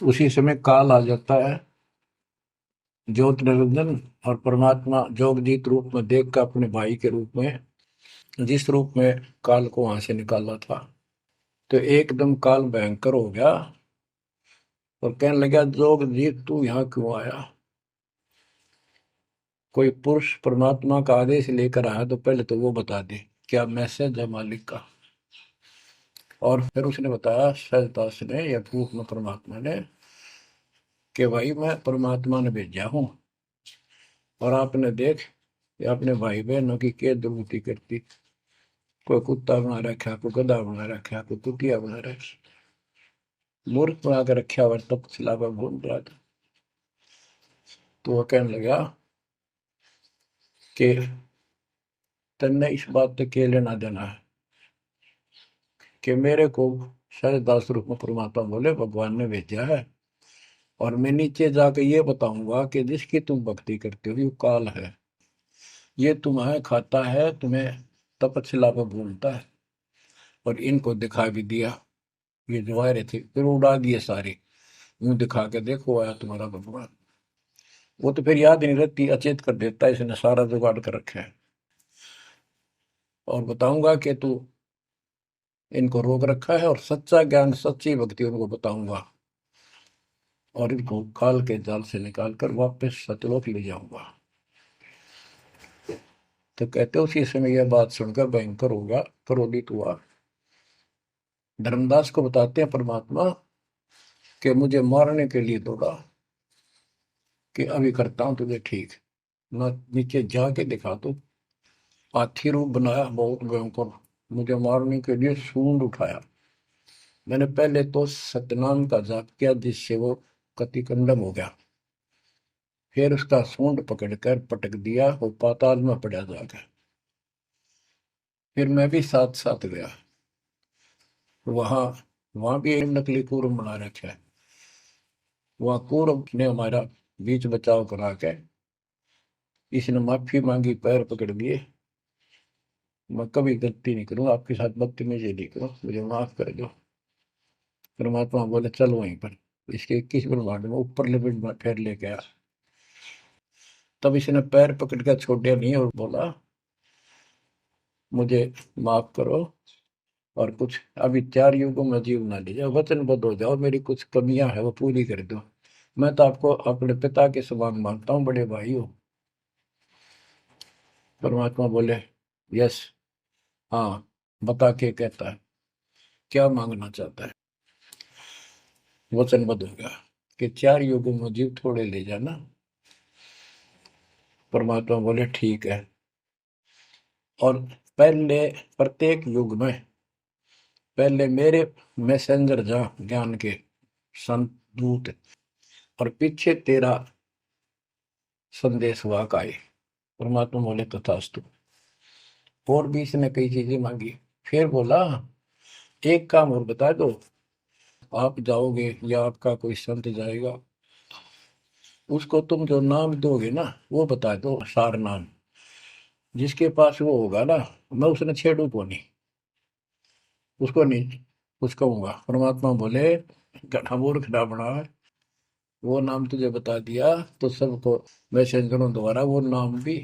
उसी समय काल आ जाता है, ज्योत निरंजन और परमात्मा जोगजीत रूप में देख कर अपने भाई के रूप में, जिस रूप में काल को वहां से निकाला था, तो एकदम काल भयंकर हो गया और कहने लगा जोगजीत तू यहाँ क्यों आया। कोई पुरुष परमात्मा का आदेश लेकर आया तो पहले तो वो बता दे क्या मैसेज है मालिक का। और फिर उसने बताया सहजदास ने या रूप में परमात्मा ने कि भाई मैं परमात्मा ने भेजा हूं, और आपने देख अपने भाई बहनों की क्या दुर्गति करती, कोई कुत्ता बना रखा, कोई गधा बना रखा, कोई कुतिया बना रखी, मूर्ख बना कर रखा हुआ तब सिलावा घूम रहा था। तो वह कहने लगा कि तन्ने इस बात से क्या लेना देना है कि मेरे को सहजदास रूप में परमात्मा बोले भगवान ने भेजा है, और मैं नीचे जाकर ये बताऊंगा कि जिसकी तुम भक्ति करते हो ये काल है, ये तुम्हें खाता है, तुम्हें तपस्या पर भूलता है। और इनको दिखा भी दिया, ये जो आ रहे थे फिर उड़ा दिए सारे, यूं दिखा के देखो आया तुम्हारा भगवान। वो तो फिर याद नहीं रहती, अचेत कर देता है, इसने सारा जुगाड़ कर रखा है। और बताऊंगा कि तू इनको रोक रखा है, और सच्चा ज्ञान सच्ची भक्ति उनको बताऊंगा, और इनको काल के जाल से निकाल कर वापस सतलोक ले जाऊंगा। तो कहते उसी समय यह बात सुनकर भयंकर होगा, क्रोधित हुआ। धर्मदास को बताते हैं परमात्मा कि मुझे मारने के लिए दौड़ा कि अभी करता हूं तुझे ठीक, ना नीचे जाके दिखा दो। हाथी रूप बनाया बहुत भयंकर, मुझे मारने के लिए सूंड उठाया। मैंने पहले तो सतनाम का जाप किया जिससे वो कति कंडम हो गया, फिर उसका सूंड पकड़कर पटक दिया, वो पाताल में पड़ा जाकर। फिर मैं भी साथ साथ गया, वहां वहां भी एक नकली कूर्म बना रखा है, वहां कूर्म ने हमारा बीच बचाव करा के इसने माफी मांगी, पैर पकड़ लिए, मैं कभी गलती नहीं करूँ आपके साथ, बदतमीजी नहीं करूँ, मुझे माफ कर दो। परमात्मा बोले चल वहीं पर इसके 21 ब्रह्मांड में ऊपर लिमिट में फिर लेके आया। तब इसने पैर पकड़ कर छोड़ नहीं और बोला मुझे माफ करो, और कुछ अभी 4 युगों में जीव ना लीजिए, वचनबद्ध हो जाओ, मेरी कुछ कमियां है वो पूरी कर दो, मैं तो आपको अपने पिता के समान मानता हूँ, बड़े भाई हो। परमात्मा बोले यस, हाँ, बता के कहता है क्या मांगना चाहता है। वचनबद्ध हो गया कि 4 युगों में जीव थोड़े ले जाना। परमात्मा बोले ठीक है। और पहले प्रत्येक युग में पहले मेरे मैसेंजर जा ज्ञान के संत दूत, और पीछे तेरा संदेश वाहक आए। परमात्मा बोले तथास्तु। और भी इसने कई चीजें मांगी। फिर बोला एक काम और बता दो, आप जाओगे या आपका कोई संत जाएगा, उसको तुम जो नाम दोगे ना वो बता दो, सार नाम। जिसके पास वो होगा ना, मैं उसने छेड़ू को नहीं, उसको नहीं कुछ कहूंगा। परमात्मा बोले गधा मूर्ख ना बना, वो नाम तुझे बता दिया तो सबको मैसेंजरों द्वारा वो नाम भी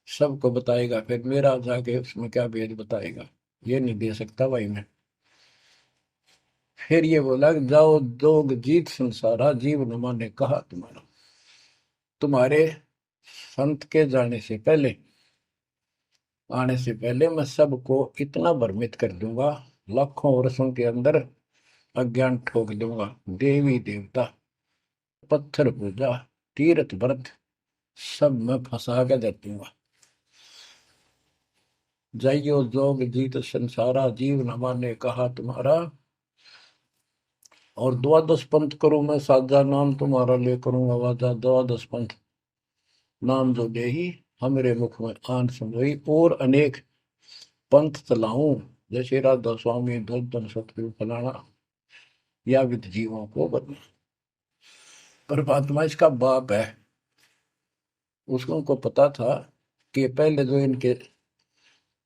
सबको बताएगा, फिर मेरा जाके उसमें क्या भेद बताएगा, ये नहीं दे सकता भाई मैं। फिर ये बोला कि जाओ जोग जीत संसारा, जीव न माने कहा तुम्हारा। तुम्हारे संत के जाने से पहले, आने से पहले मैं सबको इतना भ्रमित कर दूंगा, लाखों वर्षों के अंदर अज्ञान ठोक दूंगा। देवी देवता, पत्थर पूजा, तीर्थ व्रत सब मैं फंसा के दे दूंगा। जाइयो जोग जीत संसारा, जीव न माने कहा तुम्हारा। और द्वादश पंथ करूं मैं साजा, नाम तुम्हारा ले करूं आवाजा। द्वादश पंथ नाम जो दे ही हमरे मुख में आन समोई, और अनेक पंथ चलाऊं, जैसे राधा स्वामी धन सतगुरु फलाना, या विद जीवों को बदला। परमात्मा इसका बाप है। उसको उनको पता था कि पहले जो इनके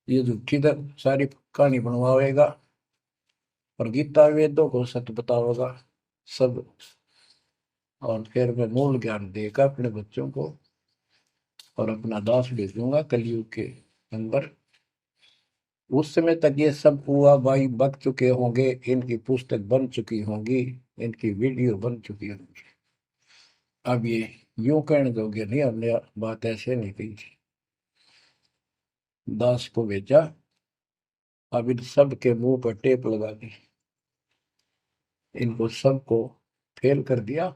ये झूठी सारी कहानी बनवाएगा और गीता वेदों को सत्य बताओगा सब, और फिर मैं मूल ज्ञान देगा अपने बच्चों को, और अपना दास भेजूंगा कलयुग के अंदर। उस समय तक ये सब हुआ भाई बक चुके होंगे, इनकी पुस्तक बन चुकी होंगी, इनकी वीडियो बन चुकी होंगी। अब ये यूं कहने दोगे नहीं, हमने बात ऐसे नहीं कही थी। दास को भेजा, अब इन सब के मुंह पर टेप लगा दी, इनको सबको फेल कर दिया।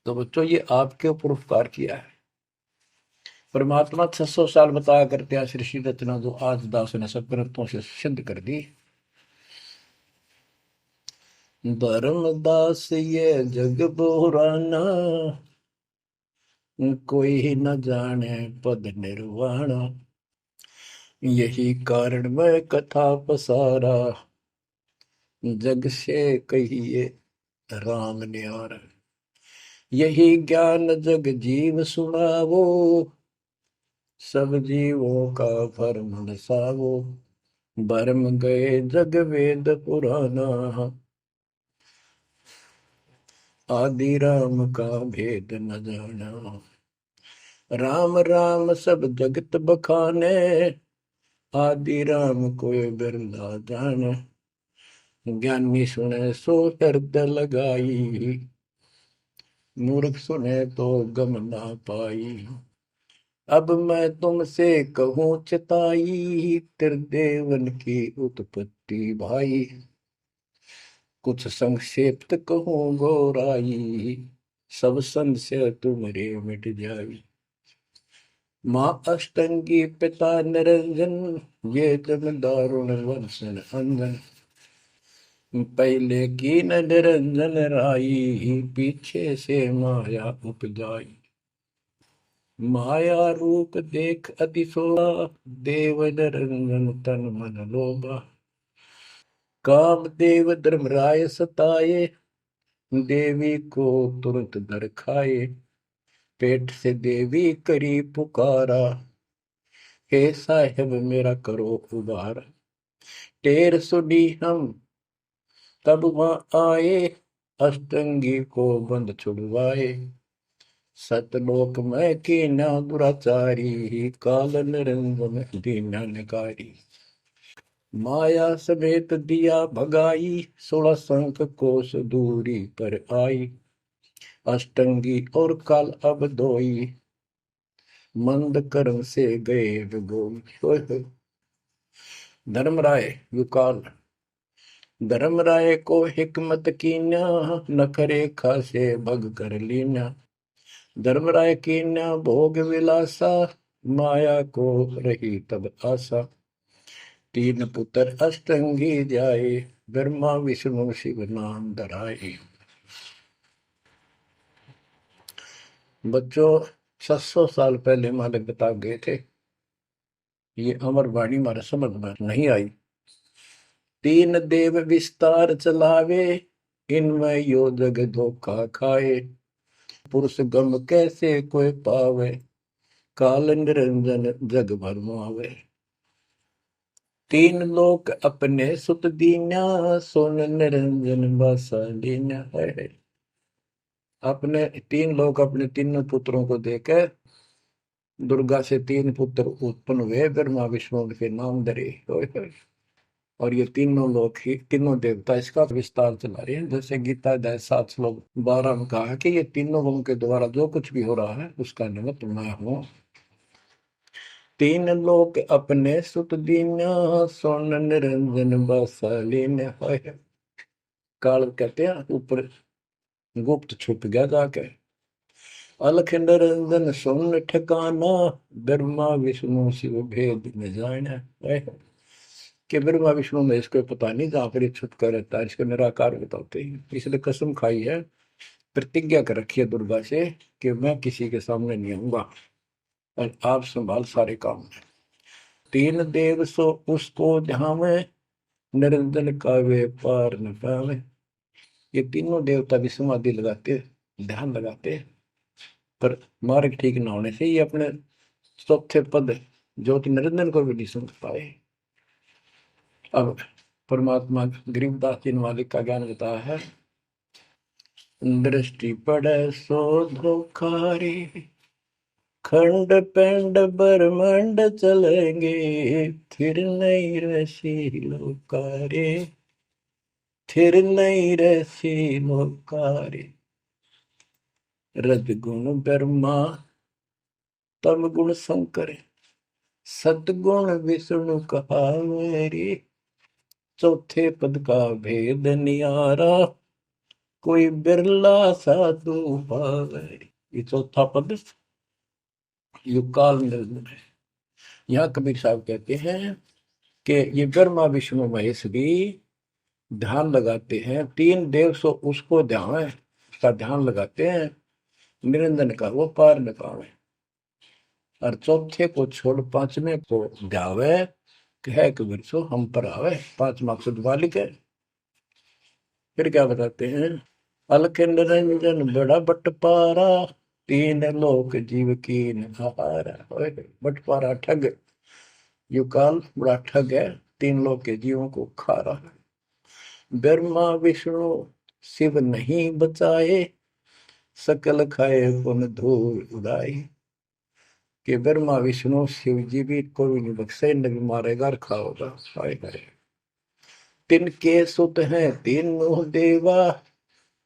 तो बच्चों ये आपके ऊपर उपकार किया है। परमात्मा 600 साल बताया करते हैं सृष्टि रचना, जो आज दास ने सब ग्रंथों से सिद्ध कर दी। धर्मदास ये जग बुराना, कोई न जाने पद निर्वाणा। यही कारण मैं कथा पसारा, जग से कहिए राम न्यारा। यही ज्ञान जग जीव सुनावो, सब जीवों का भरम नसावो। भरम गए जग वेद पुराना, आदि राम का भेद न जाना। राम राम सब जगत बखाने, आदि राम कोई बिरला जाने। ज्ञानी सुने सो हृदय लगाई, मूर्ख सुने तो गम ना पाई। अब मैं तुमसे कहूँ चिताई, त्रिदेवन की उत्पत्ति भाई। कुछ संक्षेप्त कहूँ गौराई, सब संशय तुमरे मिट जाई। माँ अष्टंगी पिता निरंजन, ये जन दारुण वंशन अंजन। पहले की न निरंजन राई, पीछे से माया उपजाई। माया रूप देख अतिशोभा, देव निरंजन तन मन लोभा। काम देव धर्मराय सताए, देवी को तुरंत दर खाए। पेट से देवी करी पुकारा, हे साहेब मेरा करो उबार। टेर सुनी हम तब वहां आए, अष्टंगी को बंद छुड़वाए। सतलोक में कीना दुराचारी, काल निरंजन दीना निकारी। माया समेत दिया भगाई, 16 संख कोस दूरी पर आई। अष्टंगी और काल अब दोई, मंद कर्म से गए विगोई। धर्मराय युकाल, धर्मराय को हिकमत कीन्या, नखरे खासे भग कर लीन्या। धर्मराय कीन्या भोग विलासा, माया को रही तब आशा। तीन पुत्र अष्टंगी जाए, ब्रह्मा विष्णु शिव नाम धराए। बच्चों 600 साल पहले मालिक बता गए थे, ये अमर वाणी हमारे समझ में नहीं आई। तीन देव विस्तार चलावे, इनमें यो जग धोखा खाए। पुरुष गम कैसे कोई पावे, काल निरंजन जग भरमावे। तीन लोक अपने सुत दीन्या, सोन निरंजन बासा लीन्या है। अपने तीन लोग अपने तीनों पुत्रों को देकर दुर्गा से तीन पुत्र उत्पन्न हुए, ब्रह्मा विष्णु के नाम धरे। और ये तीनों लोग ही तीनों देवता इसका विस्तार चला रहे हैं। जैसे गीता अध्याय 7 श्लोक 12 में कहा कि ये तीनों लोगों के द्वारा जो कुछ भी हो रहा है उसका निमित्त मैं हूं। तीन लोग अपने सुत दीन्या, सोन निरंजन बासालीन। काल कहते हैं ऊपर गुप्त छुप गया जाके। अलख निरंजन सुन ठिकाना, ब्रह्मा विष्णु शिव भेद न जाना। कि ब्रह्मा विष्णु में इसको पता नहीं, जहां पर छुपका रहता है इसको निराकार बताते हैं। इसलिए कसम खाई है, प्रतिज्ञा कर रखी है दुर्गा से कि मैं किसी के सामने नहीं आऊंगा और आप संभाल सारे काम। तीन देव सो उसको जहां में, निरंजन का वे पार न पावे। ये तीनों देवता भी समाधि लगाते, ध्यान लगाते, पर मार्ग ठीक न होने से ये अपने चौथे पद ज्योति निरंजन को भी नहीं समझ पाए। अब परमात्मा गरीबदास जी मालिक का ज्ञान बताया है। दृष्टि पड़े सो धोखारी, खंड पेंड ब्रह्मांड चलेंगे, फिर नहीं रसी लोकारे, फिर नहीं रसी लोकारे। रजगुण ब्रह्मा तम गुण शंकर, सतगुण विष्णु कहा मेरी। चौथे पद का भेद नियारा, कोई बिरला साधु पावे। ये चौथा पद युगकाल निर्णय है। यहाँ कबीर साहब कहते हैं कि ये ब्रह्मा विष्णु महेश भी ध्यान लगाते हैं। तीन देव सो उसको ध्यान है, उसका ध्यान लगाते हैं, निरंजन का वो पार न पावे। और चौथे को छोड़ पांचवें को ध्यावे, कह कबीर सो हम पर आवे। पांच मकसद वालिक है। फिर क्या बताते हैं, अलख निरंजन बड़ा बटपारा, तीन लोक जीव की नहारा। बटपारा ठग, युकाल बड़ा ठग है, तीन लोक के जीवों को खा रहा है। ब्रह्मा विष्णु शिव नहीं बचाए, सकल खाए पुन धूल उड़ाई। कि ब्रह्मा विष्णु शिव जी भी कोई नहीं बख्शे, न भी मारेगा और खाओगा। तिनके सुत हैं तीनों देवा,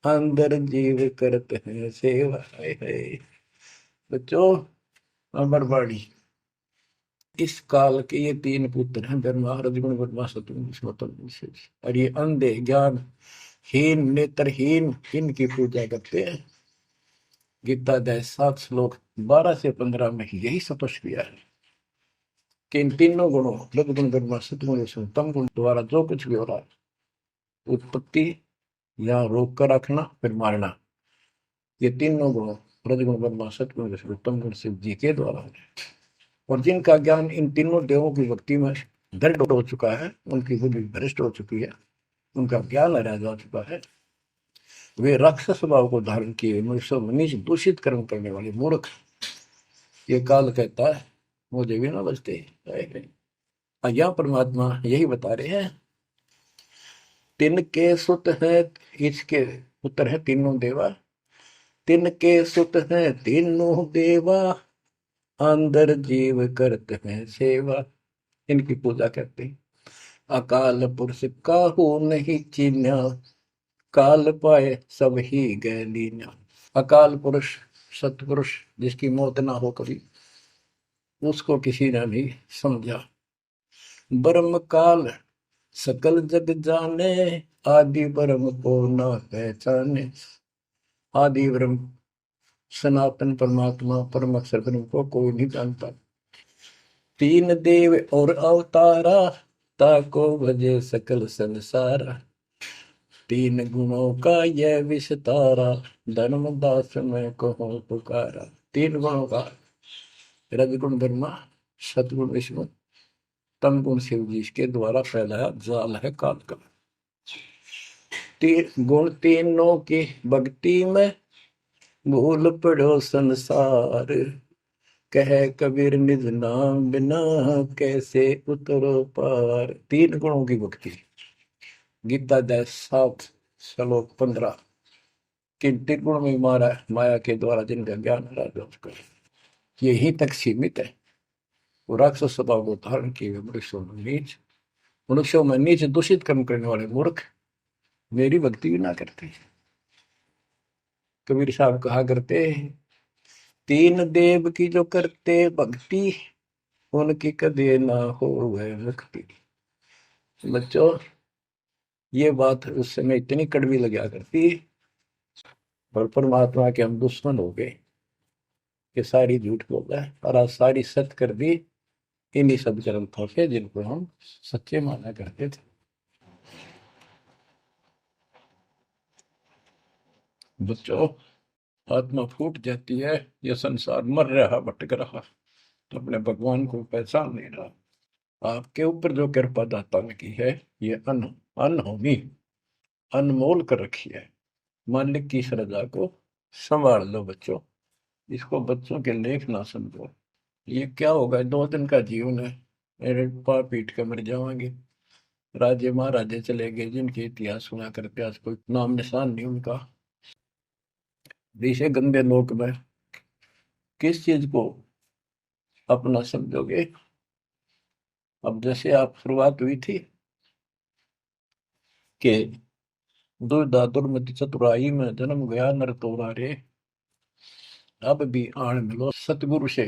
अंदर जीव करते हैं सेवा। बच्चों अमरवाणी, इस काल के ये तीन पुत्र हैं, ब्रह्मा रजगुण ब्रह्मा सतगुण विष्णु। और ये अंधे ज्ञान हीन नेत्रहीन इनकी पूजा करते हैं। गीता अध्याय 7 श्लोक 12 से 15 में यही स्पष्ट किया है कि इन तीनों गुणों रजगुण ब्रह्मा सतगुण विष्णु तम गुण द्वारा जो कुछ भी हो रहा है, उत्पत्ति या रोक कर रखना फिर मारना, ये तीनों गुण रजगुण ब्रह्मा सतगुण विष्णु तम गुण शिव जी के द्वारा है। और जिनका ज्ञान इन तीनों देवों की भक्ति में दृढ़ हो चुका है, उनकी बुद्धि भ्रष्ट हो चुकी है, उनका ज्ञान हरा जा चुका है, वे राक्षस स्वभाव को धारण किए मनुष्य मनीष दूषित कर्म करने वाले मूर्ख, ये काल कहता है मुझे भी ना बचते। यहाँ परमात्मा यही बता रहे हैं, तिनके सुत हैं, इसके पुत्र है तीनों देवा, तिनके सुत हैं तीनों देवा, अंदर जीव करते हैं सेवा। इनकी पूजा करते हैं। अकाल पुरुष काहू नहीं चीन्या, काल पाए सब ही गए लीन्या। अकाल पुरुष सतपुरुष जिसकी मौत ना हो कभी, उसको किसी ने नहीं समझा। ब्रह्म काल सकल जग जाने, आदि ब्रह्म को न पहचाने। आदि ब्रह्म सनातन परमात्मा परम अक्षर ब्रह्म को कोई नहीं जानता। तीन देव और अवतारा, ताको भजे सकल संसारा। तीन गुणों का यह विस्तारा, धर्मदास में कहो पुकारा। तीन गुणों का, रजगुण ब्रह्मा, सतगुण विष्णु, तम गुण शिव जी के द्वारा फैलाया जाल है काल का। तीन गुण तीनों की भक्ति में, भूल पड़ो संसार। कह कबीर निज नाम बिना, कैसे उतरो पार। तीन गुणों की भक्ति। गीता 7:15। किन तीन गुण में मारा माया के द्वारा जिनका ज्ञान है, यही तक सीमित है। वो राक्षस स्वभाव को धारण किए मनुष्यों में नीच, मनुष्यों में नीच दूषित कर्म करने वाले मूर्ख मेरी भक्ति भी ना करते। कबीर साहब कहा करते, तीन देव की जो करते भक्ति, उनकी कदे ना हो वह मुक्ति। बच्चों, ये बात उस समय इतनी कड़वी लगा करती, और परमात्मा के हम दुश्मन हो गए कि सारी झूठ बोल रहा है, और आज सारी सत्य कर दी इन्हीं सब ग्रंथों से जिनको हम सच्चे माना करते थे। बच्चों, आत्मा फूट जाती है, यह संसार मर रहा भटक रहा, तो अपने भगवान को पहचान नहीं रहा। आपके ऊपर जो कृपा दाता ने की है, ये अनहोनी अनमोल कर रखी है। मालिक की श्रद्धा को संभाल लो बच्चों। इसको बच्चों के लेख ना समझो। ये क्या होगा, 2 दिन का जीवन है, मेरे पाप पीट के मर जाओगे। राजे महाराजे चले गए जिनके इतिहास सुना करते, आज कोई नाम निशान नहीं उनका। इसे गंदे लोक में किस चीज को अपना समझोगे। अब जैसे आप शुरुआत हुई थी कि दुर्धा दुर्मति चतुराई में जन्म गया नर तोरा रे, अब भी आण मिलो सतगुरु से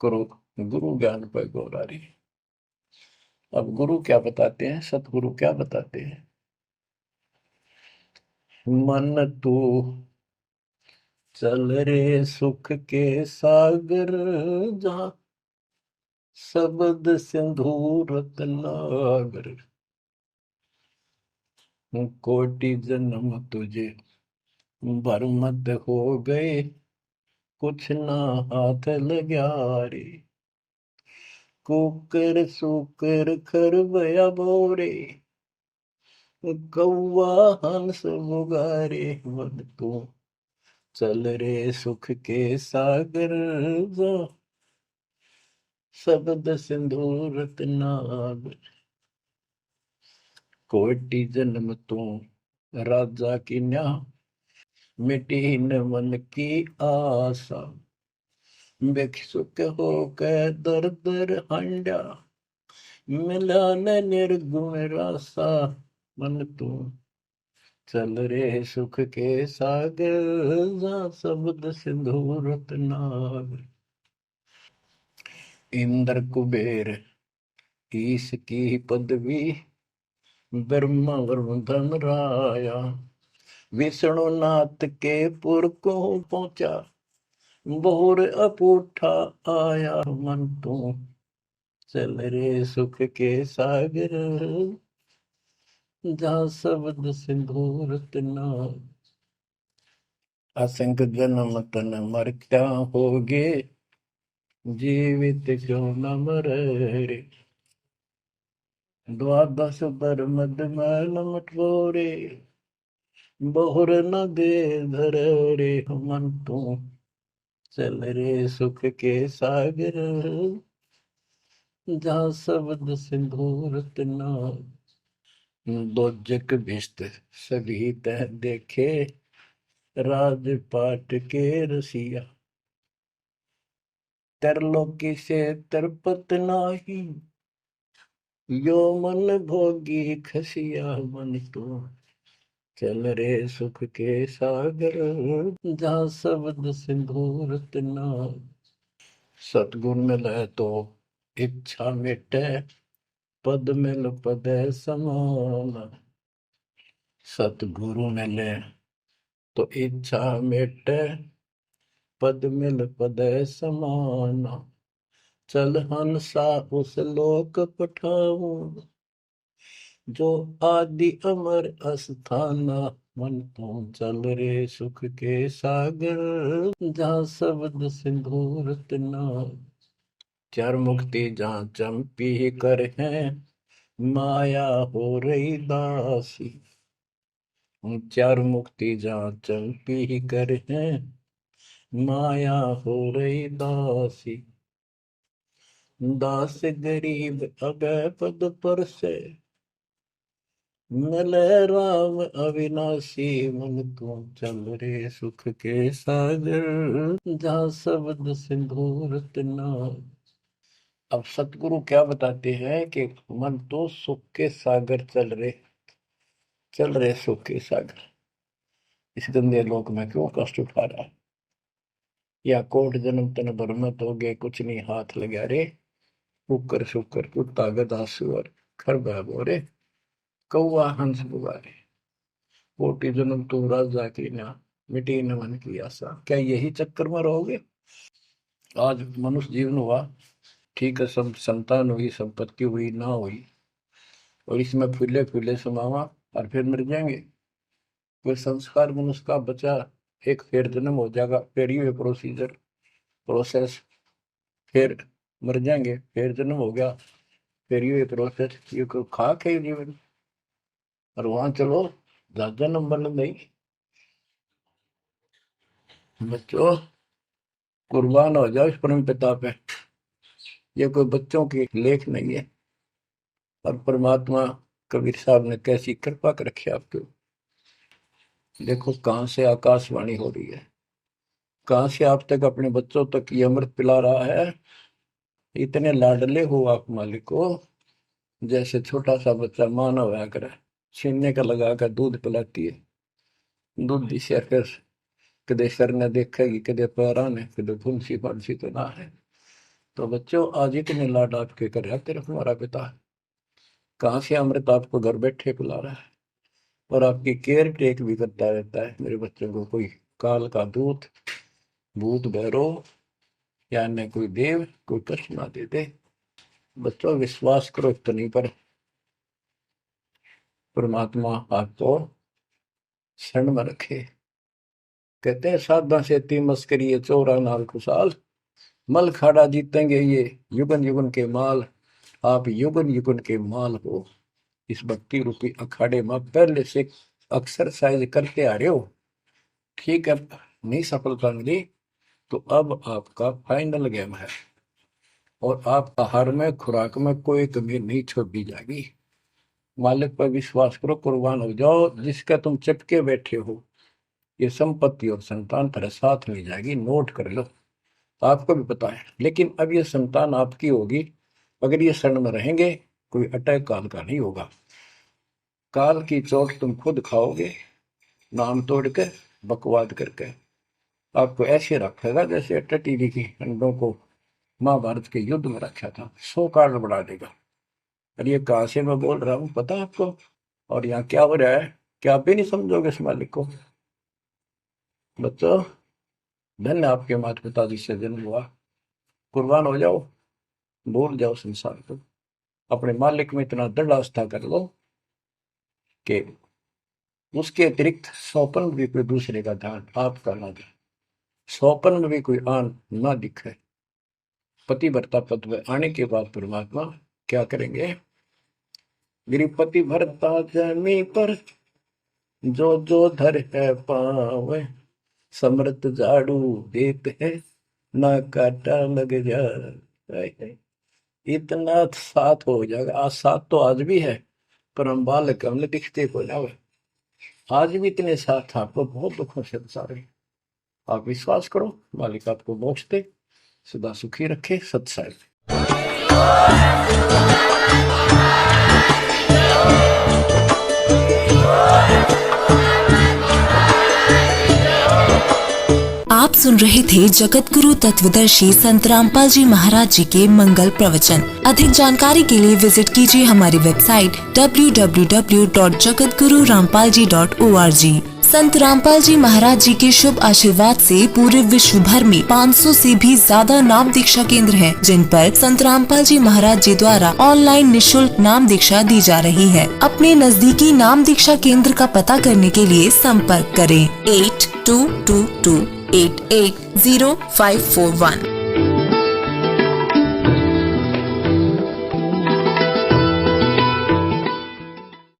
करो गुरु ज्ञान पर गौरारी। अब गुरु क्या बताते हैं, सतगुरु क्या बताते हैं। मन तू चल रे सुख के सागर, जहाँ शब्द सिंधु रतनागर। कोटि जन्म तुझे भरमत हो गए, कुछ ना हाथ लग्या रे। कुकर सुकर खरबया बोरे, कौवा हंस मुगारे। मन तू चल रे सुख के सागर, शब्द सिंधु रत्नागर। कोटि जन्म तू राजा की न्या, मिटी न मन की आशा। भिक्षुक होकर दर दर हंडा, मिला न निर्गुण रासा। मन तू चल रे सुख के सागर, जहाँ शब्द सिंधु रत्नागर। इंद्र कुबेर ईश की पदवी, ब्रह्मा वरुण धन राया। विष्णु नाथ के पुर को पहुंचा, बोर अपूठा आया। मन तू चल रे सुख के सागर, जहाँ शब्द सिंधु रत्नागर। असंख्य जन्म तन मरता होगे, जीवित क्यों न मरे रे। द्वादश बर मद मैल मटोरे, बहुर न दे धर रे। मन तू चल रे सुख के सागर, जहाँ शब्द सिंधु रत्नागर। दो जग भिष्ट सभी तह देखे, राजपाट के रसिया। तरलोकी से तरपत नाही, यो मन भोगी खसिया। मन तो चल रे सुख के सागर, जहाँ शब्द सिंधु रत्नागर। सतगुण मिले तो इच्छा मिटे, पद मिल पद समान। सतगुरु मिले तो इच्छा मिटे, पद मिल पद समान। चल हंसा उस लोक पठाऊं, जो आदि अमर अस्थाना। मन तो चल रे सुख के सागर, जहाँ शब्द सिंदूर तना। चार मुक्ति जहाँ चंपी कर है, माया हो रही दासी। चार मुक्ति जहाँ चंपी कर है, माया हो रही दासी। दास गरीब अगय पद पर से, मिले राम अविनाशी। मन तू चल रे सुख के सागर, जहाँ शब्द सिंदूर तना। अब सतगुरु क्या बताते हैं कि मन तो सुख के सागर चल रहे सुख के सागर। इस गंदे लोक में क्यों कष्ट उठा रहा, या कोट जन्म तन भरमत हो गए, कुछ नहीं हाथ लगा रे। कुकर शुकर कुत्ता गधा सुअर, खरबा बोरे, कौआ हंस पुकारे। कोटि जन्म तू राजा की ना, मिटी न मन की आशा। क्या यही चक्कर में रहोगे? आज मनुष्य जीवन हुआ, ठीक है, सब संतान हुई, संपत्ति हुई ना हुई, और इसमें फूले फूले समावा और फिर मर जाएंगे। कोई संस्कार मनुष्य का बचा, एक फिर जन्म हो जाएगा, फिर ये प्रोसेस, फिर मर जाएंगे, फिर जन्म हो गया, फिर ये प्रोसेस। ये कोई खाक है जीवन? और वहां चलो ज्यादा नंबर नहीं। बच्चों कुर्बान हो जाओ इस परम पिता पे, ये कोई बच्चों की लेख नहीं है। और परमात्मा कबीर साहब ने कैसी कृपा कर रखी आपके। देखो कहां से आकाशवाणी हो रही है, कहां से आप तक अपने बच्चों तक ये अमृत पिला रहा है। इतने लाडले हो आप मालिक को, जैसे छोटा सा बच्चा मानव होया करे, छीनने का लगा कर दूध पिलाती है। दूध दिशा फिर कदे सर ने देखेगी, कदे पैरा ने, कदे फुंसी फांसी तो ना है। तो बच्चों आज इतने लाड आपके कर रहा तेरा हमारा पिता, कहाँ से अमृत आपको घर बैठे पिला रहा है, और आपकी केयर टेक भी करता रहता है मेरे बच्चों को। कोई काल का दूत, भूत भैरव या अन्य कोई देव कोई कष्ट ना दे दे। बच्चों विश्वास करो इतनी पर, परमात्मा आपको शरण में रखे। कहते हैं साधा से ती मस्करी चौरा नाल खुशाल, मल खाड़ा जीतेंगे ये युगन युगन के माल। आप युगन युगन के माल हो। इस भक्ति रूपी अखाड़े में पहले से एक्सरसाइज करते आ रहे हो, ठीक है, नहीं सफलता मिली तो अब आपका फाइनल गेम है, और आप आहार में खुराक में कोई कमी नहीं छोड़ी जाएगी। मालिक पर विश्वास करो, कुर्बान हो जाओ। जिसका तुम चिपके बैठे हो, ये संपत्ति और संतान तेरे साथ मिल जाएगी, नोट कर लो। आपको भी पता है, लेकिन अब ये संतान आपकी होगी अगर ये शरण में रहेंगे। कोई अटैक काल का नहीं होगा, काल की चोट तुम खुद खाओगे, नाम तोड़ के बकवाद करके। आपको ऐसे रखेगा जैसे टीवी की अंडों को महाभारत के युद्ध में रखा था, 100 कार्ड बढ़ा देगा। और ये कहां से मैं बोल रहा हूँ पता है आपको? और यहाँ क्या हो रहा है, क्या आप भी नहीं समझोगे इस मालिक को? बच्चों धन्य आपके माता पिता जिससे जन्म हुआ, कुर्बान हो जाओ, भूल जाओ संसार को, अपने मालिक में इतना दृढ़ आस्था कर लो कि उसके अतिरिक्त सौपन भी कोई दूसरे का ध्यान आपका ना दे, सौपन में भी कोई आन ना दिखे। पतिव्रता पद में आने के बाद परमात्मा क्या करेंगे? गिरिपति भरता जमी पर, जो जो धर है पावे, समृत झाड़ू देते हैं, ना काटा लग जाए। इतना साथ हो जाएगा। आज साथ तो आज भी है, पर हम बालक हमने दिखते को जावे। आज भी इतने साथ आपको बहुत दुखों से सारे। आप विश्वास करो, मालिक आपको मोक्ष दे, सदा सुखी रखे। सत्संग आप सुन रहे थे जगत गुरु तत्वदर्शी संत रामपाल जी महाराज जी के मंगल प्रवचन। अधिक जानकारी के लिए विजिट कीजिए हमारी वेबसाइट www.jagatgururampalji.org। संत रामपाल जी महाराज जी के शुभ आशीर्वाद से पूरे विश्व भर में 500 से भी ज्यादा नाम दीक्षा केंद्र हैं, जिन पर संत रामपाल जी महाराज जी द्वारा ऑनलाइन निशुल्क नाम दीक्षा दी जा रही है। अपने नजदीकी नाम दीक्षा केंद्र का पता करने के लिए संपर्क करें 8222880541।